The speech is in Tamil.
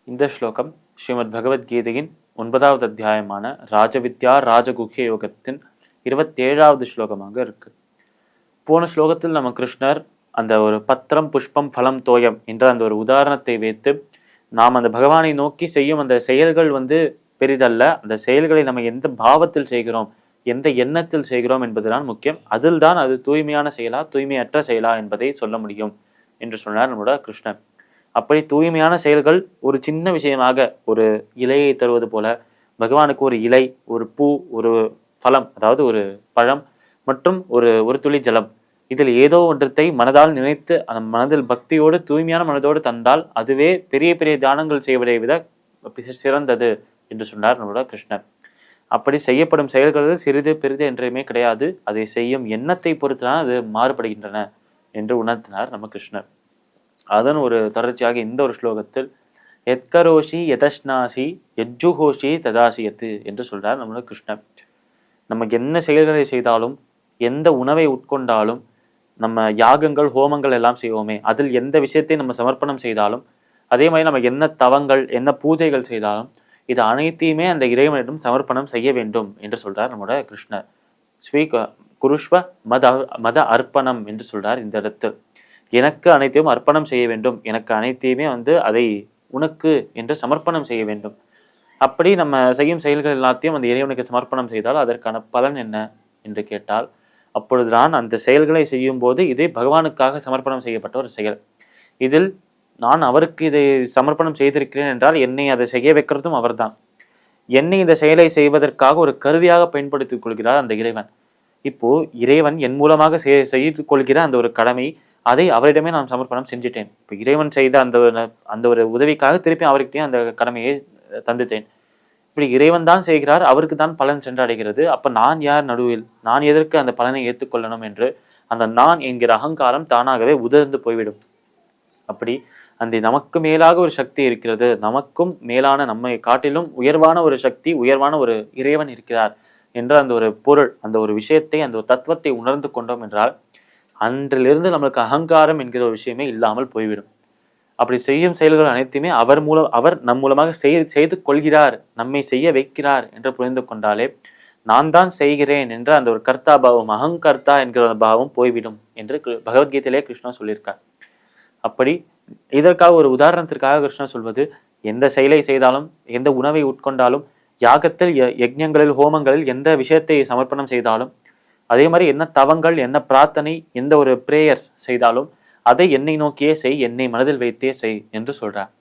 இந்த ஸ்லோகம் ஸ்ரீமத் பகவத்கீதையின் 9வது அத்தியாயமான ராஜவித்யா ராஜகுஹ்ய யோகத்தின் 27வது ஸ்லோகமாக இருக்கு. போன ஸ்லோகத்தில் நம்ம கிருஷ்ணர் அந்த ஒரு பத்திரம் புஷ்பம் பலம் தோயம் என்ற அந்த ஒரு உதாரணத்தை வைத்து நாம் அந்த பகவானை நோக்கி செய்யும் அந்த செயல்கள் பெரிதல்ல, அந்த செயல்களை நம்ம எந்த பாவத்தில் செய்கிறோம், எந்த எண்ணத்தில் செய்கிறோம் என்பதுதான் முக்கியம். அதில் தான் அது தூய்மையான செயலா தூய்மையற்ற செயலா என்பதை சொல்ல முடியும் என்று சொன்னார் நம்மளோட கிருஷ்ணர். அப்படி தூய்மையான செயல்கள் ஒரு சின்ன விஷயமாக ஒரு இலையை தருவது போல பகவானுக்கு ஒரு இலை, ஒரு பூ, ஒரு பழம், அதாவது ஒரு பழம் மற்றும் ஒரு துளி ஜலம், இதில் ஏதோ ஒன்றத்தை மனதால் நினைத்து அந்த மனதில் பக்தியோடு தூய்மையான மனதோடு தந்தால் அதுவே பெரிய பெரிய தியானங்கள் செய்வதை விட சிறந்தது என்று சொன்னார் நம்மளோட கிருஷ்ணர். அப்படி செய்யப்படும் செயல்களில் சிறிது பெரிது என்றுமே கிடையாது, அதை செய்யும் எண்ணத்தை பொறுத்துதான் அது மாறுபடுகின்றன என்று உணர்த்தினார் நம்ம கிருஷ்ணர். அதன் ஒரு தொடர்ச்சியாக இந்த ஒரு ஸ்லோகத்தில் எத்கரோஷி யதஷ்னாசி யஜ்ஜுஹோஷி ததாசியத்து என்று சொல்றார் நம்மளோட கிருஷ்ணர். நமக்கு என்ன செயல்களை செய்தாலும், எந்த உணவை உட்கொண்டாலும், நம்ம யாகங்கள் ஹோமங்கள் எல்லாம் செய்வோமே, அதில் எந்த விஷயத்தை நம்ம சமர்ப்பணம் செய்தாலும், அதே மாதிரி நம்ம என்ன தவங்கள் என்ன பூஜைகள் செய்தாலும் இது அனைத்தையுமே அந்த இறைவனிடம் சமர்ப்பணம் செய்ய வேண்டும் என்று சொல்றார் நம்மளோட கிருஷ்ணர். குருஷ்வ மத அர்ப்பணம் என்று சொல்றார் இந்த இடத்தில். எனக்கு அனைத்தையும் அர்ப்பணம் செய்ய வேண்டும், எனக்கு அனைத்தையுமே அதை உனக்கு என்று சமர்ப்பணம் செய்ய வேண்டும். அப்படி நம்ம செய்யும் செயல்கள் எல்லாத்தையும் அந்த இறைவனுக்கு சமர்ப்பணம் செய்தால் அதற்கான பலன் என்ன என்று கேட்டால், அப்பொழுதுதான் அந்த செயல்களை செய்யும் போது இது பகவானுக்காக சமர்ப்பணம் செய்யப்பட்ட ஒரு செயல். இதில் நான் அவருக்கு இதை சமர்ப்பணம் செய்திருக்கிறேன் என்றால் என்னை அதை செய்ய வைக்கிறதும் அவர்தான். என்னை இந்த செயலை செய்வதற்காக ஒரு கருவியாக பயன்படுத்திக் கொள்கிறார் அந்த இறைவன். இப்போ இறைவன் என் மூலமாக செய்து கொள்கிற அந்த ஒரு கடமை, அதை அவரிடமே நான் சமர்ப்பணம் செஞ்சுட்டேன். இப்போ இறைவன் செய்த அந்த ஒரு உதவிக்காக திருப்பி அவர்கிட்டயும் அந்த கடமையை தந்துட்டேன். இப்படி இறைவன் தான் செய்கிறார், அவருக்கு தான் பலன் சென்றடைகிறது. அப்ப நான் யார் நடுவில், நான் எதற்கு அந்த பலனை ஏற்றுக்கொள்ளணும் என்று அந்த நான் என்கிற அகங்காரம் தானாகவே உதிர்ந்து போய்விடும். அப்படி அந்த நமக்கு மேலாக ஒரு சக்தி இருக்கிறது, நமக்கும் மேலான நம்மை காட்டிலும் உயர்வான ஒரு சக்தி, உயர்வான ஒரு இறைவன் இருக்கிறார் என்ற அந்த ஒரு பொருள், அந்த ஒரு விஷயத்தை, அந்த ஒரு தத்துவத்தை உணர்ந்து கொண்டோம் என்றால் அன்றிலிருந்து நம்மளுக்கு அகங்காரம் என்கிற ஒரு விஷயமே இல்லாமல் போய்விடும். அப்படி செய்யும் செயல்கள் அனைத்துமே அவர் நம் மூலமாக செய்து கொள்கிறார், நம்மை செய்ய வைக்கிறார் என்று புரிந்து கொண்டாலே நான் தான் செய்கிறேன் என்ற அந்த ஒரு கர்த்தா பாவம், அகங்கர்த்தா என்கிற பாவம் போய்விடும் என்று பகவத்கீதையிலே கிருஷ்ணா சொல்லியிருக்கார். அப்படி இதற்காக ஒரு உதாரணத்திற்காக கிருஷ்ணா சொல்வது, எந்த செயலை செய்தாலும், எந்த உணவை உட்கொண்டாலும், யாகத்தில் யஜ்ஞங்களில் ஹோமங்களில் எந்த விஷயத்தை சமர்ப்பணம் செய்தாலும், அதே மாதிரி என்ன தவங்கள், என்ன பிரார்த்தனை, எந்த ஒரு பிரேயர்ஸ் செய்தாலும் அதை என்னை நோக்கியே செய், என்னை மனதில் வைத்தே செய் என்று சொல்றார்.